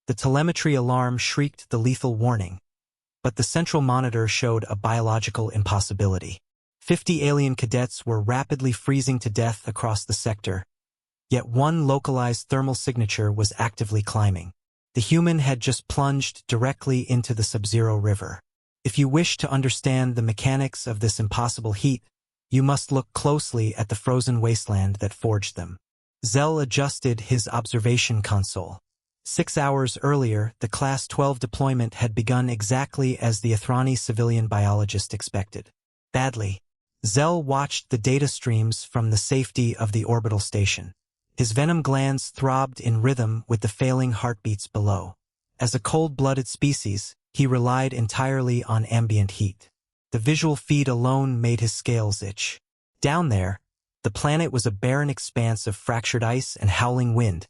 The telemetry alarm shrieked the lethal warning, but the central monitor showed a biological impossibility. 50 alien cadets were rapidly freezing to death across the sector, yet one localized thermal signature was actively climbing. The human had just plunged directly into the Sub-Zero River. If you wish to understand the mechanics of this impossible heat, you must look closely at the frozen wasteland that forged them. Zell adjusted his observation console. 6 hours earlier, the Class 12 deployment had begun exactly as the Athrani civilian biologist expected. Badly. Zell watched the data streams from the safety of the orbital station. His venom glands throbbed in rhythm with the failing heartbeats below. As a cold-blooded species, he relied entirely on ambient heat. The visual feed alone made his scales itch. Down there, the planet was a barren expanse of fractured ice and howling wind,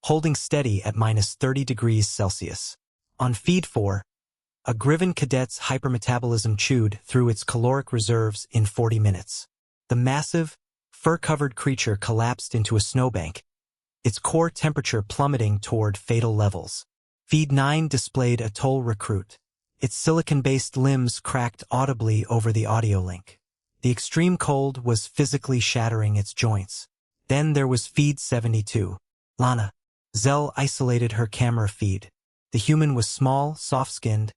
holding steady at -30°C. On Feed 4, a Griven cadet's hypermetabolism chewed through its caloric reserves in 40 minutes. The massive, fur-covered creature collapsed into a snowbank, its core temperature plummeting toward fatal levels. Feed 9 displayed a toll recruit. Its silicon-based limbs cracked audibly over the audio link. The extreme cold was physically shattering its joints. Then there was Feed 72. Lana. Zell isolated her camera feed. The human was small, soft-skinned,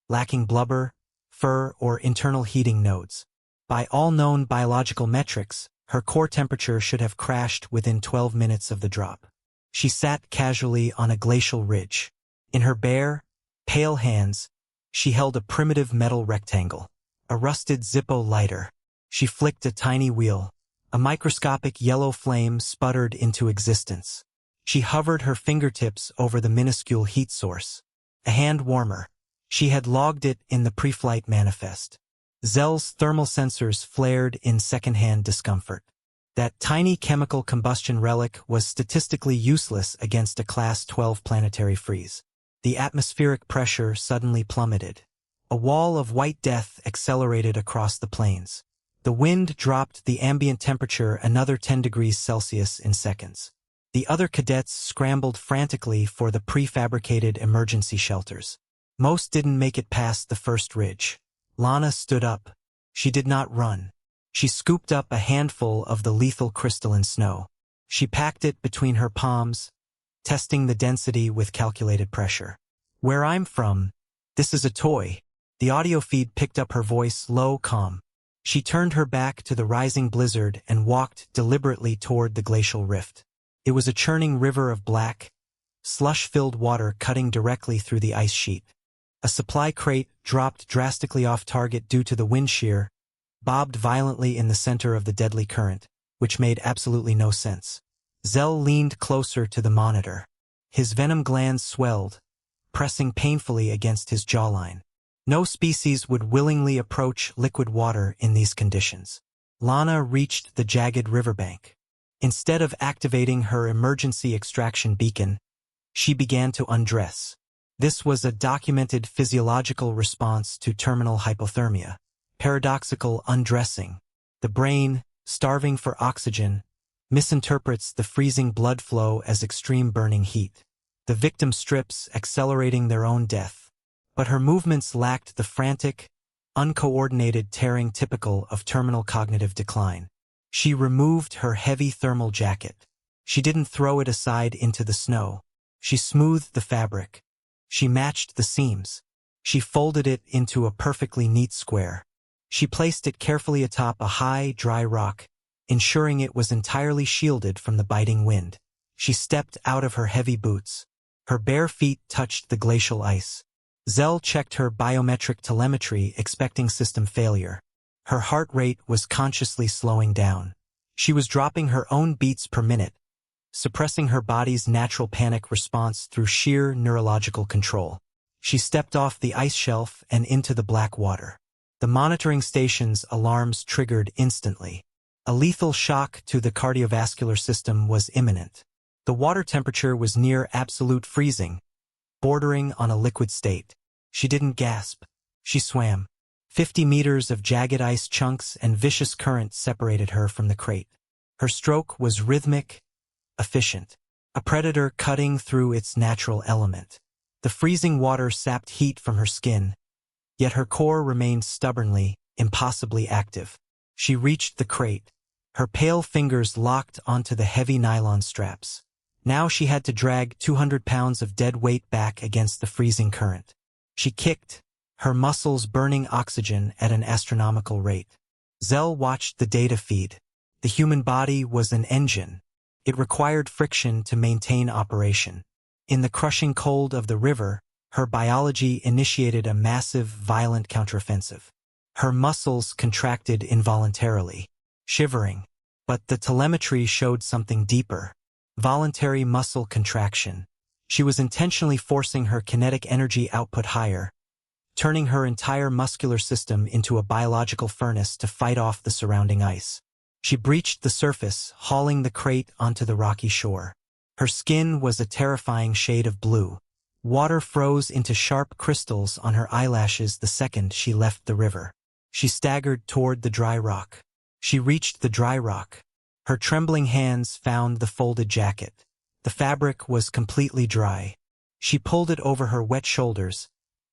lacking blubber, fur, or internal heating nodes. By all known biological metrics, her core temperature should have crashed within 12 minutes of the drop. She sat casually on a glacial ridge. In her bare, pale hands, she held a primitive metal rectangle, a rusted Zippo lighter. She flicked a tiny wheel. A microscopic yellow flame sputtered into existence. She hovered her fingertips over the minuscule heat source. A hand warmer. She had logged it in the pre-flight manifest. Zell's thermal sensors flared in secondhand discomfort. That tiny chemical combustion relic was statistically useless against a Class 12 planetary freeze. The atmospheric pressure suddenly plummeted. A wall of white death accelerated across the plains. The wind dropped the ambient temperature another 10°C in seconds. The other cadets scrambled frantically for the prefabricated emergency shelters. Most didn't make it past the first ridge. Lana stood up. She did not run. She scooped up a handful of the lethal crystalline snow. She packed it between her palms, testing the density with calculated pressure. "Where I'm from, this is a toy." The audio feed picked up her voice, low, calm. She turned her back to the rising blizzard and walked deliberately toward the glacial rift. It was a churning river of black, slush-filled water cutting directly through the ice sheet. A supply crate, dropped drastically off target due to the wind shear, bobbed violently in the center of the deadly current, which made absolutely no sense. Zell leaned closer to the monitor. His venom glands swelled, pressing painfully against his jawline. No species would willingly approach liquid water in these conditions. Lana reached the jagged riverbank. Instead of activating her emergency extraction beacon, she began to undress. This was a documented physiological response to terminal hypothermia. Paradoxical undressing. The brain, starving for oxygen, misinterprets the freezing blood flow as extreme burning heat. The victim strips, accelerating their own death. But her movements lacked the frantic, uncoordinated tearing typical of terminal cognitive decline. She removed her heavy thermal jacket. She didn't throw it aside into the snow. She smoothed the fabric. She matched the seams. She folded it into a perfectly neat square. She placed it carefully atop a high, dry rock, ensuring it was entirely shielded from the biting wind. She stepped out of her heavy boots. Her bare feet touched the glacial ice. Zell checked her biometric telemetry, expecting system failure. Her heart rate was consciously slowing down. She was dropping her own beats per minute, suppressing her body's natural panic response through sheer neurological control. She stepped off the ice shelf and into the black water. The monitoring station's alarms triggered instantly. A lethal shock to the cardiovascular system was imminent. The water temperature was near absolute freezing, bordering on a liquid state. She didn't gasp. She swam. 50 meters of jagged ice chunks and vicious current separated her from the crate. Her stroke was rhythmic, efficient. A predator cutting through its natural element. The freezing water sapped heat from her skin, yet her core remained stubbornly, impossibly active. She reached the crate, her pale fingers locked onto the heavy nylon straps. Now she had to drag 200 pounds of dead weight back against the freezing current. She kicked, her muscles burning oxygen at an astronomical rate. Zell watched the data feed. The human body was an engine. It required friction to maintain operation. In the crushing cold of the river, her biology initiated a massive, violent counteroffensive. Her muscles contracted involuntarily, shivering. But the telemetry showed something deeper. Voluntary muscle contraction. She was intentionally forcing her kinetic energy output higher, turning her entire muscular system into a biological furnace to fight off the surrounding ice. She breached the surface, hauling the crate onto the rocky shore. Her skin was a terrifying shade of blue. Water froze into sharp crystals on her eyelashes the second she left the river. She staggered toward the dry rock. She reached the dry rock. Her trembling hands found the folded jacket. The fabric was completely dry. She pulled it over her wet shoulders,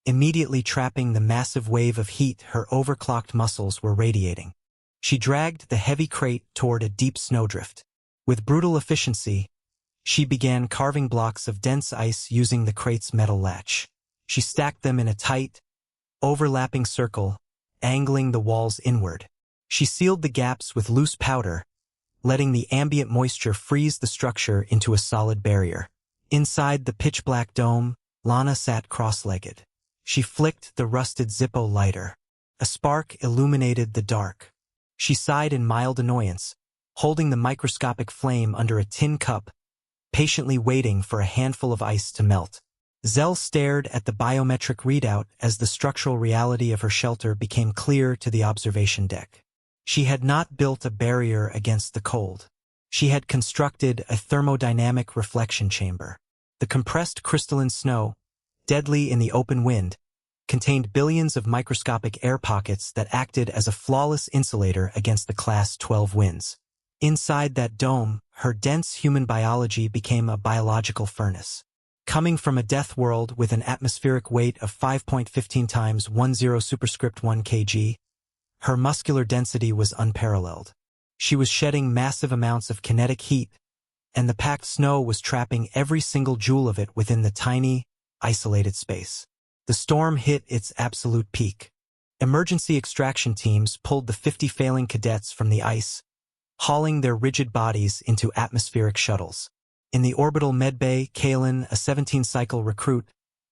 immediately trapping the massive wave of heat her overclocked muscles were radiating. She dragged the heavy crate toward a deep snowdrift. With brutal efficiency, she began carving blocks of dense ice using the crate's metal latch. She stacked them in a tight, overlapping circle, angling the walls inward. She sealed the gaps with loose powder, letting the ambient moisture freeze the structure into a solid barrier. Inside the pitch-black dome, Lana sat cross-legged. She flicked the rusted Zippo lighter. A spark illuminated the dark. She sighed in mild annoyance, holding the microscopic flame under a tin cup, patiently waiting for a handful of ice to melt. Zell stared at the biometric readout as the structural reality of her shelter became clear to the observation deck. She had not built a barrier against the cold. She had constructed a thermodynamic reflection chamber. The compressed crystalline snow, deadly in the open wind, contained billions of microscopic air pockets that acted as a flawless insulator against the Class 12 winds. Inside that dome, her dense human biology became a biological furnace. Coming from a death world with an atmospheric weight of 5.15 times 10 superscript 1 kg, her muscular density was unparalleled. She was shedding massive amounts of kinetic heat, and the packed snow was trapping every single joule of it within the tiny, isolated space. The storm hit its absolute peak. Emergency extraction teams pulled the 50 failing cadets from the ice, hauling their rigid bodies into atmospheric shuttles. In the orbital medbay, Kalen, a 17-cycle recruit,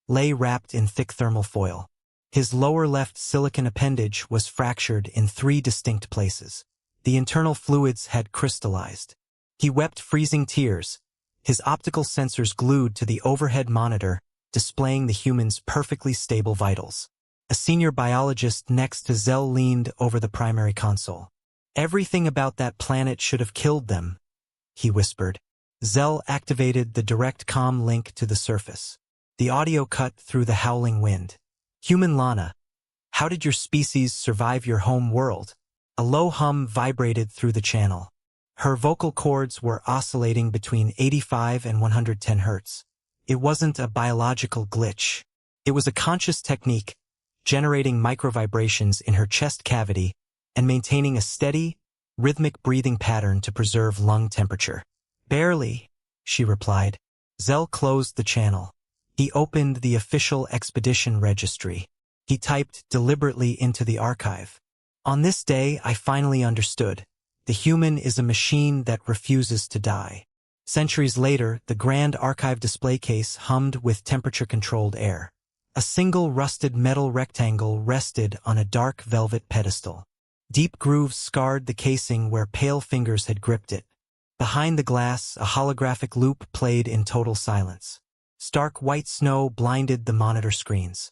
lay wrapped in thick thermal foil. His lower left silicon appendage was fractured in 3 distinct places. The internal fluids had crystallized. He wept freezing tears, his optical sensors glued to the overhead monitor, displaying the human's perfectly stable vitals. A senior biologist next to Zell leaned over the primary console. "Everything about that planet should have killed them," he whispered. Zell activated the direct comm link to the surface. The audio cut through the howling wind. "Human Lana, how did your species survive your home world?" A low hum vibrated through the channel. Her vocal cords were oscillating between 85 and 110 hertz. It wasn't a biological glitch. It was a conscious technique, generating microvibrations in her chest cavity and maintaining a steady, rhythmic breathing pattern to preserve lung temperature. "Barely," she replied. Zell closed the channel. He opened the official expedition registry. He typed deliberately into the archive. "On this day, I finally understood. The human is a machine that refuses to die." Centuries later, the grand archive display case hummed with temperature-controlled air. A single rusted metal rectangle rested on a dark velvet pedestal. Deep grooves scarred the casing where pale fingers had gripped it. Behind the glass, a holographic loop played in total silence. Stark white snow blinded the monitor screens.